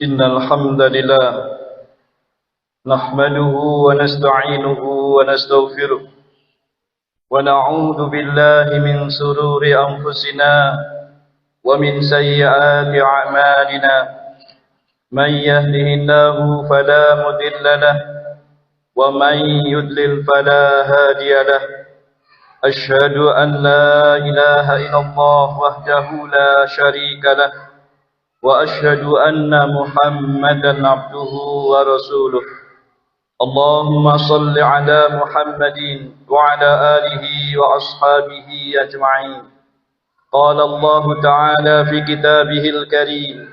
إن الحمد لله نحمده ونستعينه ونستغفره ونعوذ بالله من شرور أنفسنا ومن سيئات أعمالنا من يهده الله فلا مضل له ومن يضلل فلا هادي له أشهد أن لا إله إلا الله وحده لا شريك له وأشهد أن محمدا عبده ورسوله اللهم صل على محمد وعلى آله وأصحابه أجمعين قال الله تعالى في كتابه الكريم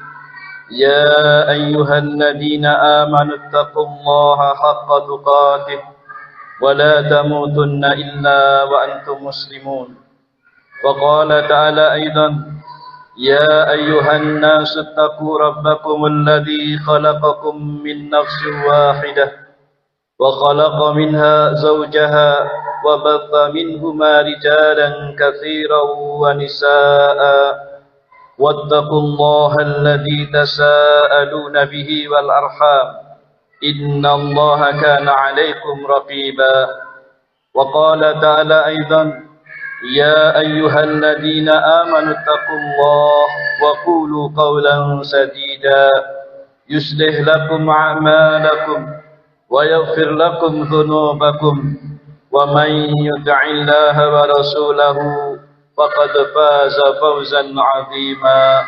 يا أيها الذين آمنوا اتقوا الله حق تقاته ولا تموتن إلا وأنتم مسلمون وقال تعالى أيضا يا أيها الناس اتقوا ربكم الذي خلقكم من نفس واحدة وخلق منها زوجها وبث منهما رجالا كثيرا ونساء واتقوا الله الذي تساءلون به والأرحام إن الله كان عليكم رقيبا وقال تعالى أيضا يا أيها الذين آمنوا اتقوا الله وقولوا قولا سديدا يصلح لكم أعمالكم ويغفر لكم ذنوبكم ومن يطع الله ورسوله فقد فاز فوزا عظيما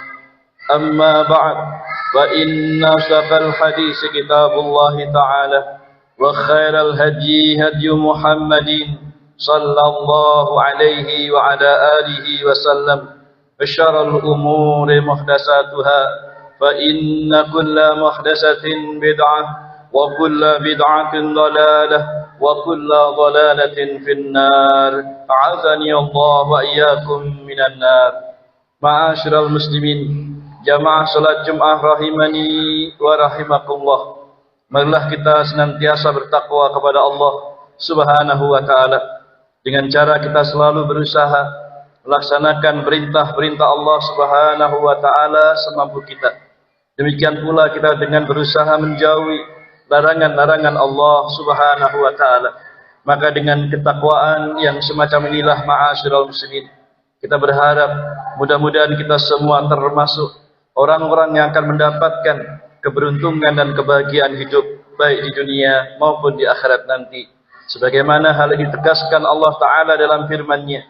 أما بعد فإن أصدق الحديث كتاب الله تعالى وخير الهدي هدي محمد صلى الله عليه وعلى آله وسلم وشر الأمور محدثاتها فإن كل محدثة بدعة وكل بدعة ضلالة وكل ضلالة في النار أعاذني الله وإياكم من النار. Ma'asyiral muslimin, jamaah salat Jumat rahimani wa rahimakumullah. Marilah kita senantiasa bertakwa kepada Allah Subhanahu wa taala dengan cara kita selalu berusaha melaksanakan perintah-perintah Allah Subhanahu wa taala semampu kita. Demikian pula kita dengan berusaha menjauhi larangan-larangan Allah Subhanahu wa taala. Maka dengan ketakwaan yang semacam inilah ma'asyiral muslimin, kita berharap mudah-mudahan kita semua termasuk orang-orang yang akan mendapatkan keberuntungan dan kebahagiaan hidup baik di dunia maupun di akhirat nanti. Sebagaimana hal ini ditegaskan Allah Ta'ala dalam firman-Nya.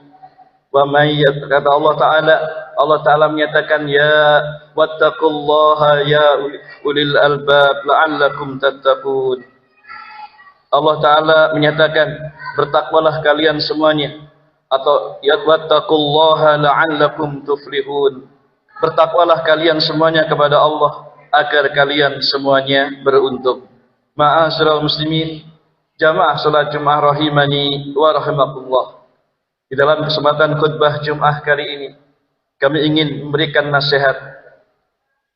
Wa may kata Allah Ta'ala menyatakan ya wattaqullaha ya ulil albab la'allakum tattaqun. Allah Ta'ala menyatakan bertakwalah kalian semuanya, atau ya wattaqullaha la'allakum tuflihun. Bertakwalah kalian semuanya kepada Allah agar kalian semuanya beruntung. Ma'asyiral muslimin, jamaah salat Jumat rahimani wa rahimakumullah. Di dalam kesempatan khutbah Jumat kali ini, kami ingin memberikan nasihat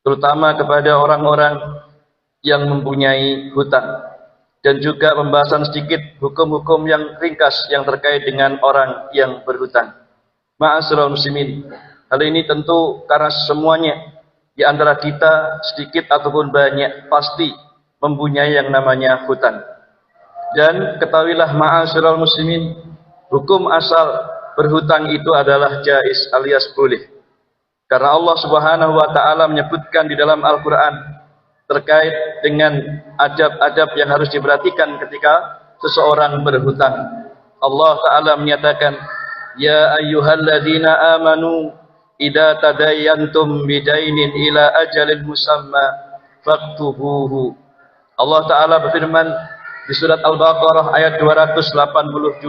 terutama kepada orang-orang yang mempunyai hutang, dan juga pembahasan sedikit hukum-hukum yang ringkas yang terkait dengan orang yang berhutang. Ma'asyiral muslimin, hal ini tentu karena semuanya di antara kita sedikit ataupun banyak pasti mempunyai yang namanya hutang. Dan ketahuilah ma'asyiral muslimin, hukum asal berhutang itu adalah jaiz alias boleh. Karena Allah Subhanahu wa taala menyebutkan di dalam Al-Qur'an terkait dengan adab-adab yang harus diperhatikan ketika seseorang berhutang. Allah Ta'ala menyatakan, ya ayyuhalladzina amanu idza tadayantum bidainin ila ajalin musamma faktubuhu. Allah Ta'ala berfirman di surat Al-Baqarah ayat 282,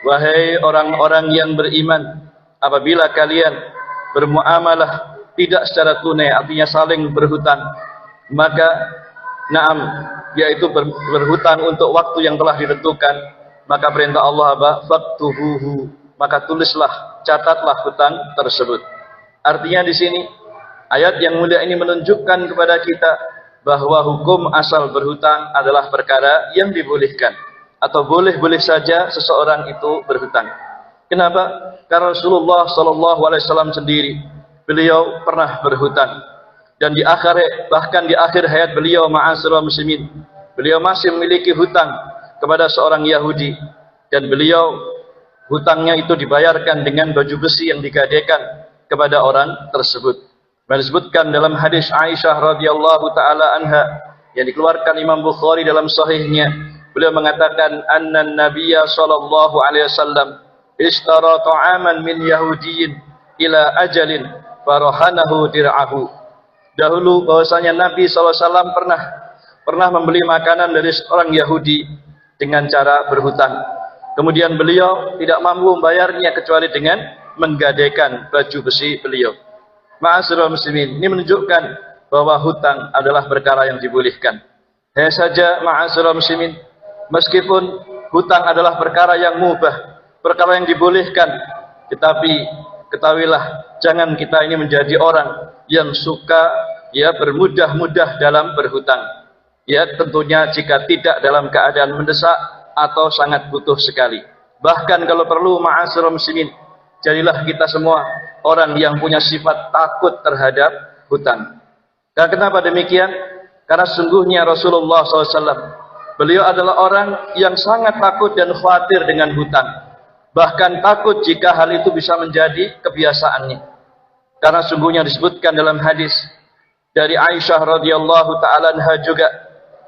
wahai orang-orang yang beriman, apabila kalian bermuamalah tidak secara tunai, artinya saling berhutang, maka yaitu berhutang untuk waktu yang telah ditentukan, maka perintah Allah apa? Faktubuhu, maka tulislah, catatlah hutang tersebut. Artinya di sini ayat yang mulia ini menunjukkan kepada kita bahwa hukum asal berhutang adalah perkara yang dibolehkan, atau boleh-boleh saja seseorang itu berhutang. Kenapa? Karena Rasulullah SAW sendiri, beliau pernah berhutang. Dan bahkan di akhir hayat beliau ma'asyiral muslimin, beliau masih memiliki hutang kepada seorang Yahudi, dan beliau hutangnya itu dibayarkan dengan baju besi yang digadaikan kepada orang tersebut. Disebutkan dalam hadis Aisyah radhiyallahu taala anha yang dikeluarkan Imam Bukhari dalam sahihnya, beliau mengatakan anna nabiyya sallallahu alaihi wasallam ishtara ta'aman min yahudiyyin ila ajalin farahanahu dir'ahu. Dahulu bahwasanya Nabi SAW pernah membeli makanan dari seorang Yahudi dengan cara berhutang. Kemudian beliau tidak mampu membayarnya kecuali dengan menggadaikan baju besi beliau. Ma'asyiral muslimin, ini menunjukkan bahwa hutang adalah perkara yang dibolehkan. Hanya saja ma'asyiral muslimin, meskipun hutang adalah perkara yang mubah, perkara yang dibolehkan, tetapi ketahuilah, jangan kita ini menjadi orang yang suka bermudah-mudah dalam berhutang. Tentunya jika tidak dalam keadaan mendesak atau sangat butuh sekali. Bahkan kalau perlu ma'asyiral muslimin, jadilah kita semua orang yang punya sifat takut terhadap hutang. Dan kenapa demikian? Karena sungguhnya Rasulullah SAW, beliau adalah orang yang sangat takut dan khawatir dengan hutang. Bahkan takut jika hal itu bisa menjadi kebiasaannya. Karena sungguhnya disebutkan dalam hadis dari Aisyah radhiyallahu taala anha juga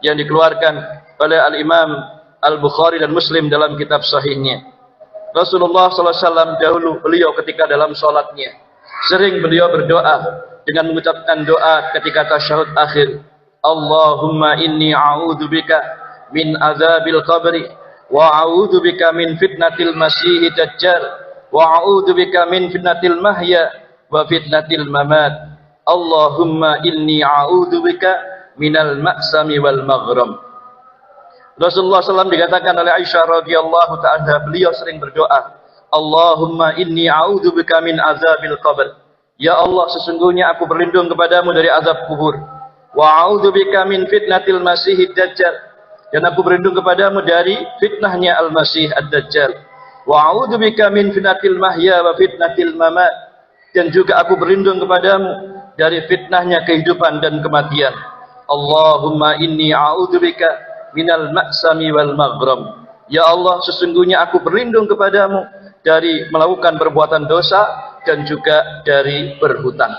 yang dikeluarkan oleh Al-Imam Al-Bukhari dan Muslim dalam kitab sahihnya. Rasulullah SAW dahulu beliau ketika dalam sholatnya sering beliau berdoa dengan mengucapkan doa ketika tasyahud akhir. Allahumma inni a'udzubika min azabil qabri wa a'udzubika min fitnatil masiihid dajjal wa a'udzubika min fitnatil mahya wa fitnatil mamat. Allahumma inni a'udzubika minal ma'sami wal maghram. Rasulullah SAW dikatakan oleh Aisyah radhiyallahu ta'ala, beliau sering berdoa, Allahumma inni a'udzubika min azabil qabr. Ya Allah, sesungguhnya aku berlindung kepadamu dari azab kubur. Wa a'udzubika min fitnatil masiihid dajjal. Dan aku berlindung kepadamu dari fitnahnya al-masih ad-dajjal. Wa a'udzubika min fitnatil mahya wa fitnatil mamat. Dan juga aku berlindung kepadamu dari fitnahnya kehidupan dan kematian. Allahumma inni a'udzubika minal ma'sami wal maghram. Ya Allah, sesungguhnya aku berlindung kepadamu dari melakukan perbuatan dosa dan juga dari berhutang.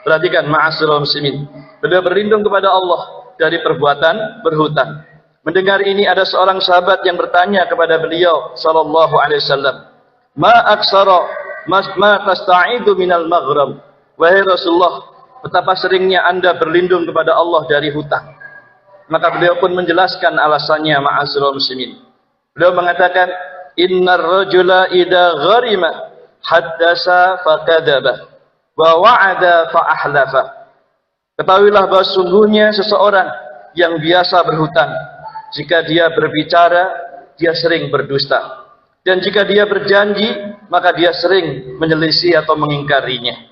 Perhatikan ma'asyiral muslimin, beliau berlindung kepada Allah dari perbuatan berhutang. Mendengar ini ada seorang sahabat yang bertanya kepada beliau sallallahu alaihi wasallam, ma aksara ma tasta'idu minal maghram. Wahai Rasulullah, betapa seringnya Anda berlindung kepada Allah dari hutang. Maka beliau pun menjelaskan alasannya ma'asyiral muslimin. Beliau mengatakan, innar rajula idza gharima haddasa fakadzaba wa wa'ada fa ahlafa. Ketahuilah bahwa sungguhnya seseorang yang biasa berhutang, jika dia berbicara, dia sering berdusta. Dan jika dia berjanji, maka dia sering menyelisih atau mengingkarinya.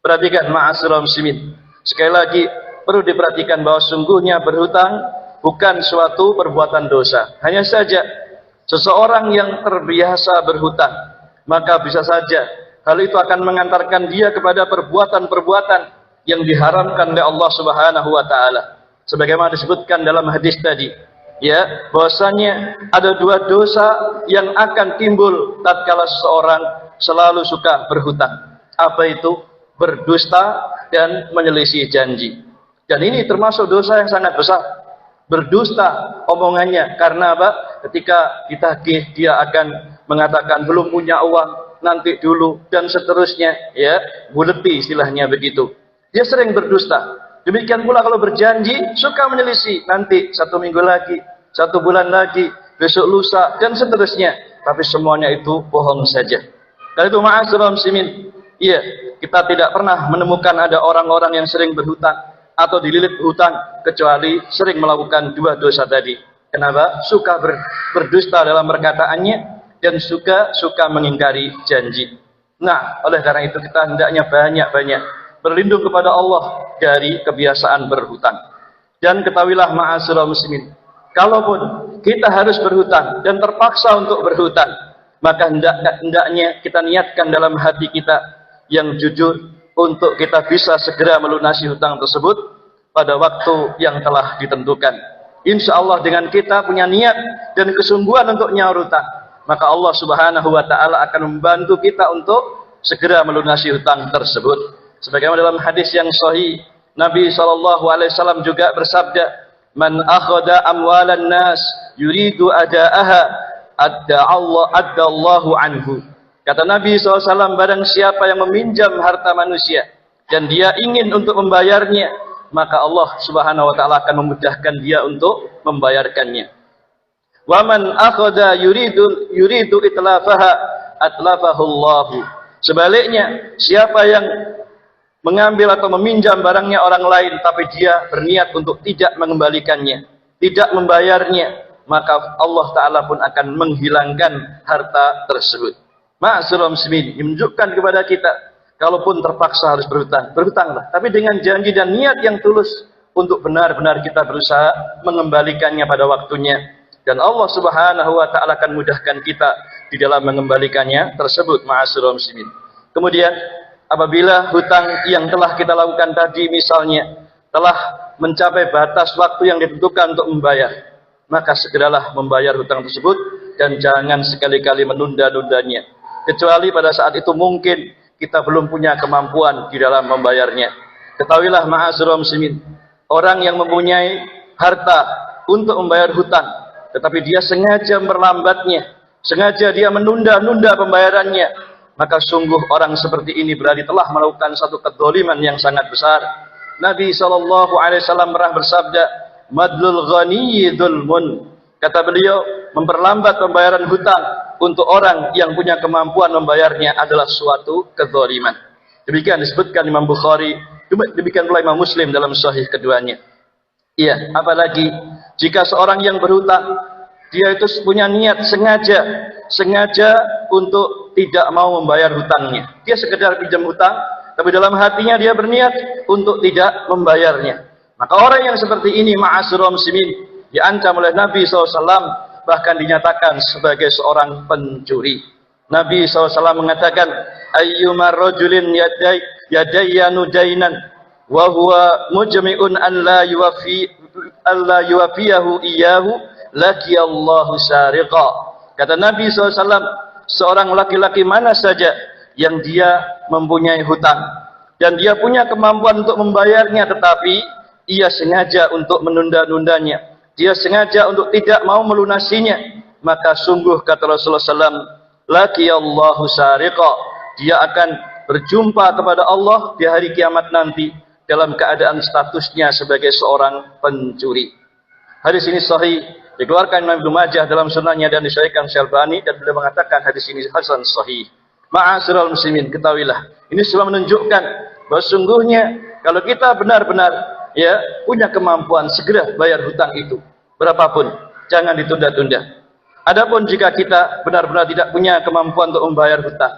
Perhatikan ma'asyiral muslimin. Sekali lagi perlu diperhatikan bahwa sungguhnya berhutang bukan suatu perbuatan dosa. Hanya saja seseorang yang terbiasa berhutang, maka bisa saja hal itu akan mengantarkan dia kepada perbuatan-perbuatan yang diharamkan oleh Allah Subhanahu wa taala. Sebagaimana disebutkan dalam hadis tadi, bahwasanya ada dua dosa yang akan timbul tatkala seseorang selalu suka berhutang. Apa itu? Berdusta dan menyelisih janji. Dan ini termasuk dosa yang sangat besar. Berdusta omongannya, karena apa? Ketika ditagih dia akan mengatakan belum punya uang, nanti dulu, dan seterusnya, buleti istilahnya begitu. Dia sering berdusta. Demikian pula kalau berjanji suka menyelisih, nanti 1 minggu lagi, 1 bulan lagi, besok lusa, dan seterusnya. Tapi semuanya itu bohong saja. Dan itu ma'asyiral muslimin, kita tidak pernah menemukan ada orang-orang yang sering berhutang atau dililit hutang kecuali sering melakukan dua dosa tadi. Kenapa? Suka berdusta dalam perkataannya dan suka mengingkari janji. Nah, oleh karena itu kita hendaknya banyak-banyak berlindung kepada Allah dari kebiasaan berhutang. Dan ketahuilah ma'asyiral muslimin, kalaupun kita harus berhutang dan terpaksa untuk berhutang, maka hendaknya kita niatkan dalam hati kita yang jujur untuk kita bisa segera melunasi hutang tersebut pada waktu yang telah ditentukan. Insya Allah dengan kita punya niat dan kesungguhan untuk nyaur hutang, maka Allah Subhanahu wa Ta'ala akan membantu kita untuk segera melunasi hutang tersebut. Sebagaimana dalam hadis yang sahih, Nabi SAW juga bersabda, "Man akhadha amwalan nas yuridu ada'aha adda Allahu anhu." Kata Nabi SAW, barang siapa yang meminjam harta manusia dan dia ingin untuk membayarnya, maka Allah Subhanahu wa Ta'ala akan memudahkan dia untuk membayarkannya. Wa man akhadha yuridu itlafaha atlafahu Allah. Sebaliknya, siapa yang mengambil atau meminjam barangnya orang lain tapi dia berniat untuk tidak mengembalikannya, tidak membayarnya, maka Allah Ta'ala pun akan menghilangkan harta tersebut. Ma'asyiral muslimin, menunjukkan kepada kita, kalaupun terpaksa harus berhutang, berhutanglah, tapi dengan janji dan niat yang tulus untuk benar-benar kita berusaha mengembalikannya pada waktunya, dan Allah Subhanahu wa Ta'ala akan mudahkan kita di dalam mengembalikannya tersebut. Ma'asyiral muslimin. Kemudian apabila hutang yang telah kita lakukan tadi misalnya telah mencapai batas waktu yang ditentukan untuk membayar, maka segeralah membayar hutang tersebut dan jangan sekali-kali menunda-nundanya, kecuali pada saat itu mungkin kita belum punya kemampuan di dalam membayarnya. Ketahuilah ma'asyiral muslimin, orang yang mempunyai harta untuk membayar hutang tetapi dia sengaja memperlambatnya, sengaja dia menunda-nunda pembayarannya, maka sungguh orang seperti ini berarti telah melakukan satu kedzaliman yang sangat besar. Nabi SAW pernah bersabda, "Madlul ghaniyyi dzulmun." Kata beliau, memperlambat pembayaran hutang untuk orang yang punya kemampuan membayarnya adalah suatu kedzaliman. Demikian disebutkan Imam Bukhari, demikian pula Imam Muslim dalam sahih keduanya. Iya, apalagi jika seorang yang berhutang, dia itu punya niat sengaja untuk tidak mau membayar hutangnya. Dia sekedar pinjam hutang, tapi dalam hatinya dia berniat untuk tidak membayarnya. Maka orang yang seperti ini, ma'asyiral muslimin, diancam oleh Nabi SAW, bahkan dinyatakan sebagai seorang pencuri. Nabi SAW mengatakan, "Ayyuma rajulin yadayyanu dainan wa huwa mujmi'un an la yuwafiyahu iyyahu laqiyallahu sariqa." Kata Nabi SAW, seorang laki-laki mana saja yang dia mempunyai hutang dan dia punya kemampuan untuk membayarnya, tetapi ia sengaja untuk menunda-nundanya, dia sengaja untuk tidak mau melunasinya, maka sungguh kata Rasulullah SAW, laqiyallahu sariqa, dia akan berjumpa kepada Allah di hari kiamat nanti dalam keadaan statusnya sebagai seorang pencuri. Hadis ini sahih, dikeluarkan Imam Ibnu Majah dalam sunannya dan disahihkan Syalbani, dan beliau mengatakan hadis ini hasan sahih. Ma'asyiral muslimin, ketahuilah, ini semua menunjukkan bahwa sungguhnya kalau kita benar-benar punya kemampuan, segera bayar hutang itu berapapun, jangan ditunda-tunda. Adapun jika kita benar-benar tidak punya kemampuan untuk membayar hutang,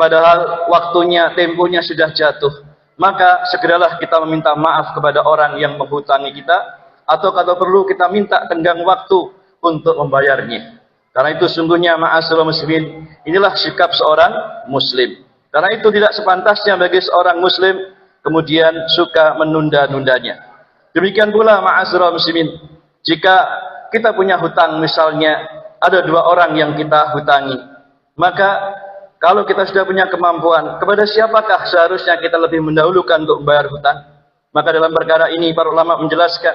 padahal waktunya, temponya sudah jatuh, maka segeralah kita meminta maaf kepada orang yang menghutangi kita, atau kalau perlu kita minta tenggang waktu untuk membayarnya. Karena itu sungguhnya ma'asyiral muslimin, inilah sikap seorang muslim. Karena itu tidak sepantasnya bagi seorang muslim kemudian suka menunda-nundanya. Demikian pula ma'asyiral muslimin, jika kita punya hutang, misalnya ada dua orang yang kita hutangi, maka kalau kita sudah punya kemampuan, kepada siapakah seharusnya kita lebih mendahulukan untuk membayar hutang? Maka dalam perkara ini para ulama menjelaskan,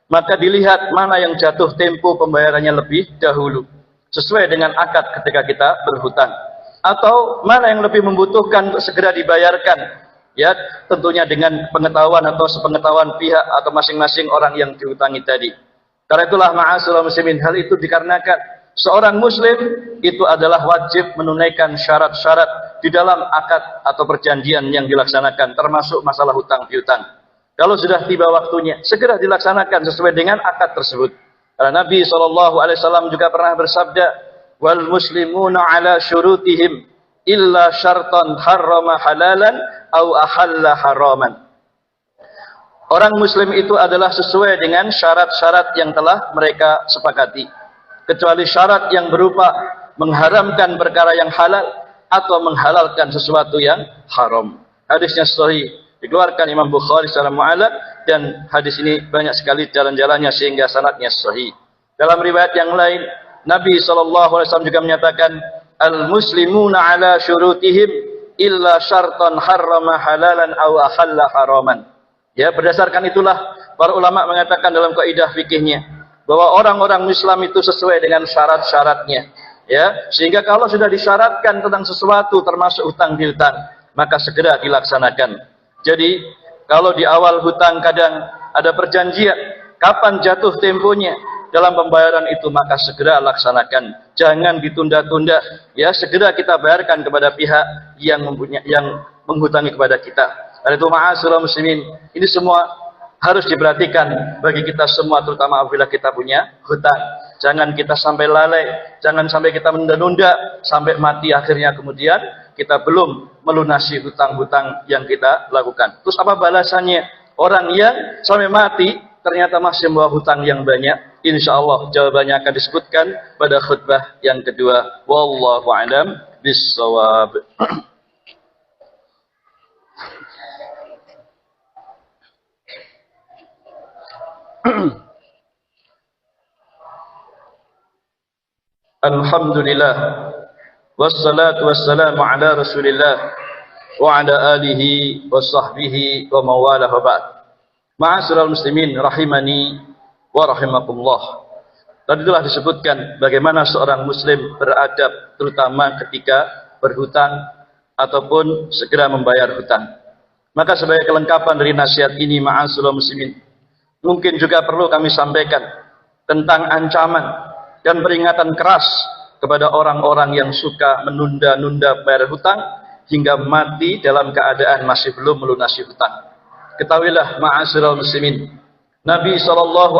maka dilihat mana yang jatuh tempo pembayarannya lebih dahulu, sesuai dengan akad ketika kita berhutang, atau mana yang lebih membutuhkan untuk segera dibayarkan, ya tentunya dengan pengetahuan atau sepengetahuan pihak atau masing-masing orang yang dihutangi tadi. Karena itulah ma'asyiral muslimin, hal itu dikarenakan seorang muslim itu adalah wajib menunaikan syarat-syarat di dalam akad atau perjanjian yang dilaksanakan, termasuk masalah hutang piutang. Kalau sudah tiba waktunya, segera dilaksanakan sesuai dengan akad tersebut. Karena Nabi SAW juga pernah bersabda, "Wal muslimuna ala syurutihim illa syartan harrama halalan au ahalla haraman." Orang muslim itu adalah sesuai dengan syarat-syarat yang telah mereka sepakati, kecuali syarat yang berupa mengharamkan perkara yang halal atau menghalalkan sesuatu yang haram. Hadisnya sahih, dikeluarkan Imam Bukhari secara mu'allaq, dan hadis ini banyak sekali jalan-jalannya sehingga sanadnya sahih. Dalam riwayat yang lain, Nabi SAW juga menyatakan, al-muslimuna ala syurutihim illa syartan harrama halalan aw akhalla haraman. Ya, berdasarkan itulah para ulama mengatakan dalam kaidah fikihnya bahwa orang-orang Islam itu sesuai dengan syarat-syaratnya. Ya, sehingga kalau sudah disyaratkan tentang sesuatu termasuk hutang piutang, maka segera dilaksanakan. Jadi, kalau di awal hutang kadang ada perjanjian kapan jatuh temponya dalam pembayaran itu, maka segera laksanakan. Jangan ditunda-tunda. Ya, segera kita bayarkan kepada pihak yang menghutangi kepada kita. Dan itu ma'asyiral muslimin, ini semua harus diperhatikan bagi kita semua, terutama apabila kita punya hutang. Jangan kita sampai lalai, jangan sampai kita menunda-nunda sampai mati, akhirnya kemudian kita belum melunasi hutang-hutang yang kita lakukan. Terus apa balasannya? Orang yang sampai mati ternyata masih membawa hutang yang banyak. Insya Allah jawabannya akan disebutkan pada khutbah yang kedua. Wallahu a'lam bishawab. Alhamdulillah, wassalatu wassalamu ala rasulillah wa ala alihi wa sahbihi wa mawalah wa ba'd. Ma'asyiral muslimin rahimani wa rahimakumullah. Tadi telah disebutkan bagaimana seorang muslim beradab terutama ketika berhutang ataupun segera membayar hutang. Maka sebagai kelengkapan dari nasihat ini, ma'asyiral muslimin, mungkin juga perlu kami sampaikan tentang ancaman dan peringatan keras kepada orang-orang yang suka menunda-nunda bayar hutang hingga mati dalam keadaan masih belum melunasi hutang. Ketahuilah ma'asyiral muslimin, Nabi SAW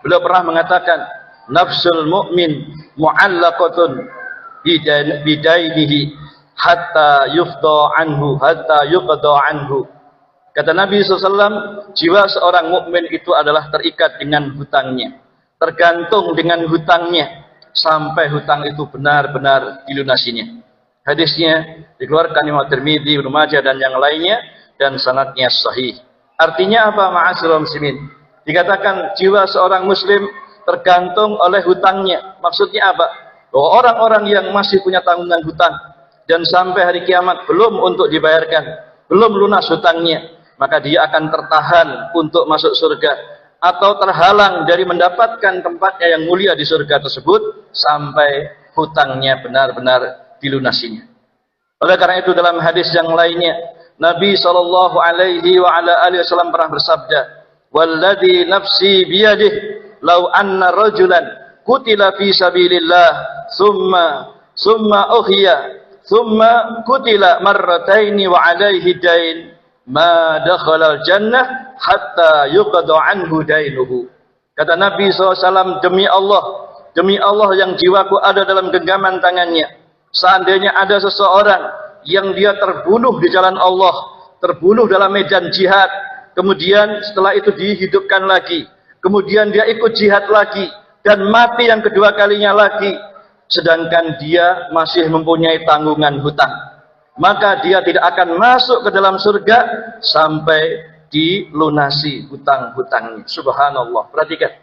beliau pernah mengatakan, nafsul mu'min mu'allaqatun bidainihi hatta yufda anhu hatta yuqda anhu. Kata Nabi SAW, jiwa seorang mukmin itu adalah terikat dengan hutangnya, tergantung dengan hutangnya sampai hutang itu benar-benar dilunasinya. Hadisnya dikeluarkan Imam Tirmidzi, Ibnu Majah dan yang lainnya, dan sanadnya sahih. Artinya apa, ma'asyiral muslimin? Dikatakan jiwa seorang muslim tergantung oleh hutangnya. Maksudnya apa? Bahwa orang-orang yang masih punya tanggungan hutang dan sampai hari kiamat belum untuk dibayarkan, belum lunas hutangnya, maka dia akan tertahan untuk masuk surga atau terhalang dari mendapatkan tempatnya yang mulia di surga tersebut sampai hutangnya benar-benar dilunasinya. Oleh karena itu dalam hadis yang lainnya, Nabi SAW pernah bersabda, "Walladzi nafsi biyadihi, law anna rajulan qutila fi sabilillah, summa uhiya, summa qutila marrataini wa alaihi dain, ma dakhala al-jannah hatta yuqda anhu dainuhu." Kata Nabi SAW, demi Allah yang jiwaku ada dalam genggaman tangannya, seandainya ada seseorang yang dia terbunuh di jalan Allah, terbunuh dalam medan jihad, kemudian setelah itu dihidupkan lagi, kemudian dia ikut jihad lagi dan mati yang kedua kalinya lagi, sedangkan dia masih mempunyai tanggungan hutang, maka dia tidak akan masuk ke dalam surga sampai dilunasi hutang-hutangnya. Subhanallah. Perhatikan.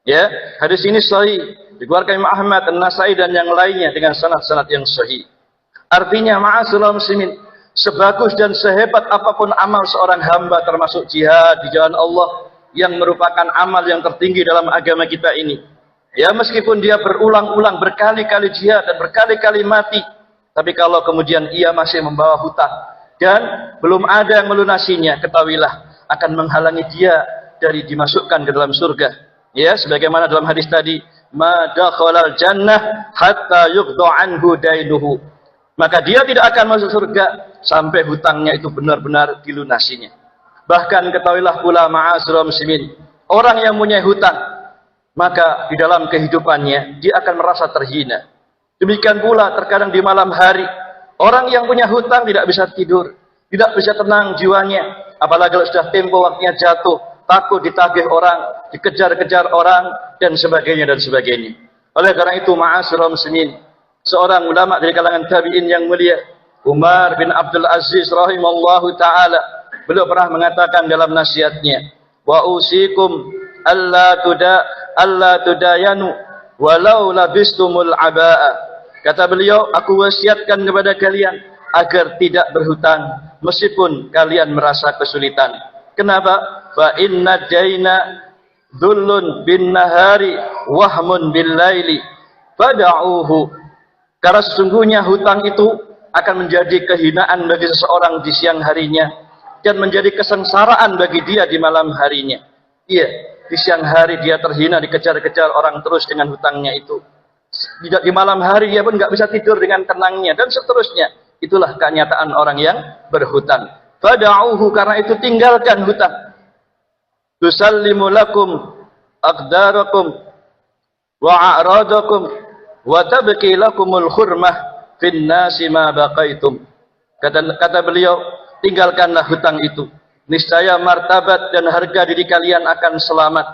Ya, hadis ini sahih, dikeluarkan Imam Ahmad, An-Nasai dan yang lainnya dengan sanad-sanad yang sahih. Artinya, ma'asyiral muslimin, sebagus dan sehebat apapun amal seorang hamba termasuk jihad di jalan Allah yang merupakan amal yang tertinggi dalam agama kita ini. Ya, meskipun dia berulang-ulang berkali-kali jihad dan berkali-kali mati, tapi kalau kemudian ia masih membawa hutang dan belum ada yang melunasinya, ketahuilah akan menghalangi dia dari dimasukkan ke dalam surga. Ya, sebagaimana dalam hadis tadi, ma dakhalal jannah hatta yuqda anhu dainuhu. Maka dia tidak akan masuk surga sampai hutangnya itu benar-benar dilunasinya. Bahkan ketahuilah pula ma'asyiral muslimin, orang yang punya hutang, maka di dalam kehidupannya dia akan merasa terhina. Demikian pula terkadang di malam hari, orang yang punya hutang tidak bisa tidur, tidak bisa tenang jiwanya, apalagi kalau sudah tempo waktunya jatuh, takut ditagih orang, dikejar-kejar orang, dan sebagainya dan sebagainya. Oleh karena itu, ma'asyiral muslimin, seorang ulama dari kalangan tabi'in yang mulia, Umar bin Abdul Aziz rahimallahu taala, beliau pernah mengatakan dalam nasihatnya, wa usikum alla tudayanu walau labistumul abaa. Kata beliau, aku wasiatkan kepada kalian agar tidak berhutang meskipun kalian merasa kesulitan. Kenapa? Fa inna daina dhullun bin nahari wahmun bil laili fada'uhu. Karena sesungguhnya hutang itu akan menjadi kehinaan bagi seseorang di siang harinya dan menjadi kesengsaraan bagi dia di malam harinya. Iya, di siang hari dia terhina, dikejar-kejar orang terus dengan hutangnya itu. Di malam hari dia pun nggak bisa tidur dengan tenangnya dan seterusnya. Itulah kenyataan orang yang berhutang. Fada'uhu, karena itu tinggalkan hutang. Tusallimu lakum aqdarakum wa a'radakum wa tabqi lakumul khurmah fin nasi ma baqaitum. Kata beliau, tinggalkanlah hutang itu. Niscaya martabat dan harga diri kalian akan selamat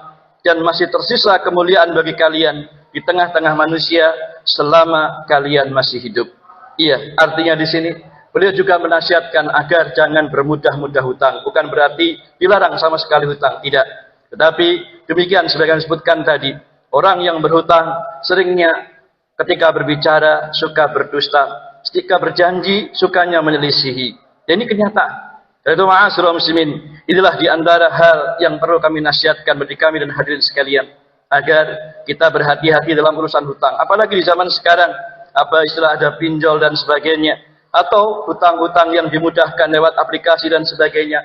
dan masih tersisa kemuliaan bagi kalian di tengah-tengah manusia selama kalian masih hidup. Iya, artinya di sini beliau juga menasihatkan agar jangan bermudah-mudah hutang. Bukan berarti dilarang sama sekali hutang, tidak. Tetapi demikian sebagaimana disebutkan tadi, orang yang berhutang seringnya ketika berbicara suka berdusta, ketika berjanji sukanya menyelisihi. Dan ini kenyataan. Itu ma'asyiral muslimin, inilah di antara hal yang perlu kami nasihatkan bagi kami dan hadirin sekalian, agar kita berhati-hati dalam urusan hutang. Apalagi di zaman sekarang, apa istilah ada pinjol dan sebagainya, atau hutang-hutang yang dimudahkan lewat aplikasi dan sebagainya.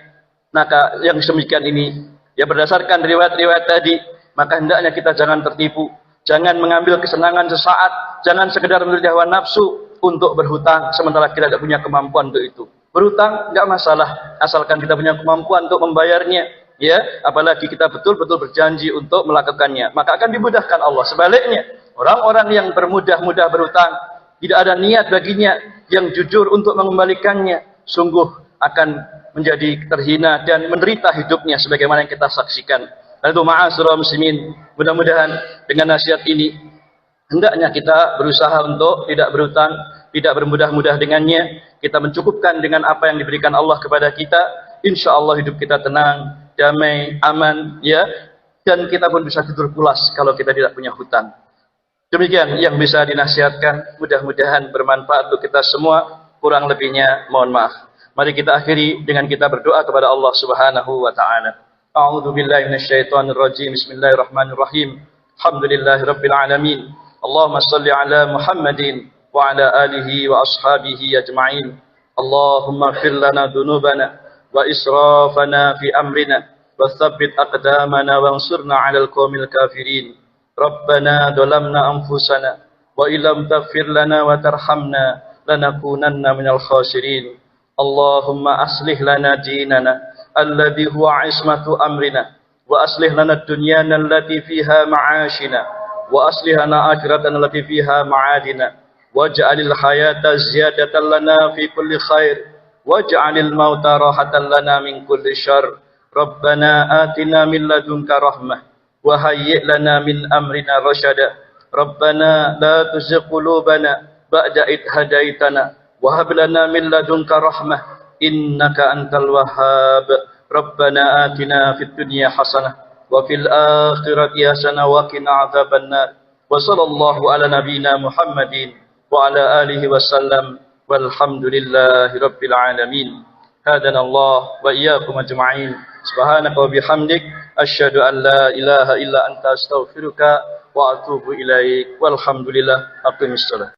Maka yang demikian ini, ya berdasarkan riwayat-riwayat tadi, maka hendaknya kita jangan tertipu. Jangan mengambil kesenangan sesaat, jangan sekedar menurut hawa nafsu untuk berhutang sementara kita tidak punya kemampuan untuk itu. Berhutang enggak masalah, asalkan kita punya kemampuan untuk membayarnya, ya. Apalagi kita betul-betul berjanji untuk melakukannya, maka akan dimudahkan Allah. Sebaliknya, orang-orang yang bermudah-mudah berhutang, tidak ada niat baginya yang jujur untuk mengembalikannya, sungguh akan menjadi terhina dan menderita hidupnya sebagaimana yang kita saksikan. Lalu ma'asyiral muslimin, mudah-mudahan dengan nasihat ini hendaknya kita berusaha untuk tidak berhutang, tidak bermudah-mudah dengannya. Kita mencukupkan dengan apa yang diberikan Allah kepada kita. Insya Allah hidup kita tenang, damai, aman, ya. Dan kita pun bisa tidur pulas kalau kita tidak punya hutang. Demikian yang bisa dinasihatkan. Mudah-mudahan bermanfaat untuk kita semua. Kurang lebihnya mohon maaf. Mari kita akhiri dengan kita berdoa kepada Allah Subhanahu wa taala. A'udzu billahi minasyaitonir rajim. Bismillahirrahmanirrahim. Alhamdulillahirabbil alamin. Allahumma shalli ala Muhammadin wa ala alihi wa ashabihi ajma'in. Allahumma ighfir lana dhunubana wa israfana fi amrina wa tsabbit aqdamana wansurna 'alal qaumil kafirin. Rabbana dhalamna anfusana wa illam taghfir lana wa tarhamna lanakunanna minal khasirin. Allahumma aslih lana dinana alladhi huwa 'ismatu amrina wa aslih lana dunyana allati fiha ma'ashina wa aslih lana akhiratana allati fiha ma'adina waj'alil hayata ziyadatan lana fi kulli khair waj'alil mauta rahatan lana min kulli syarr. Rabbana atina min ladunka rahmah wa hayyi' lana min amrina rasyada. Rabbana la tuzigh qulubana ba'da idh hadaitana wa hab lana min ladunka rahmah innaka antal wahhab. Rabbana atina fid dunya hasanah wa fil akhirati hasanah wa qina adzabannar. Wa sallallahu ala nabiyyina Muhammadin wa ala alihi wasallam walhamdulillahi rabbil alamin. Hadana Allah wa iyyakum ajma'in. Subhanaka wa bihamdik asyhadu an la ilaha illa anta astaghfiruka wa atubu ilaik. Walhamdulillah. Aqimissalah.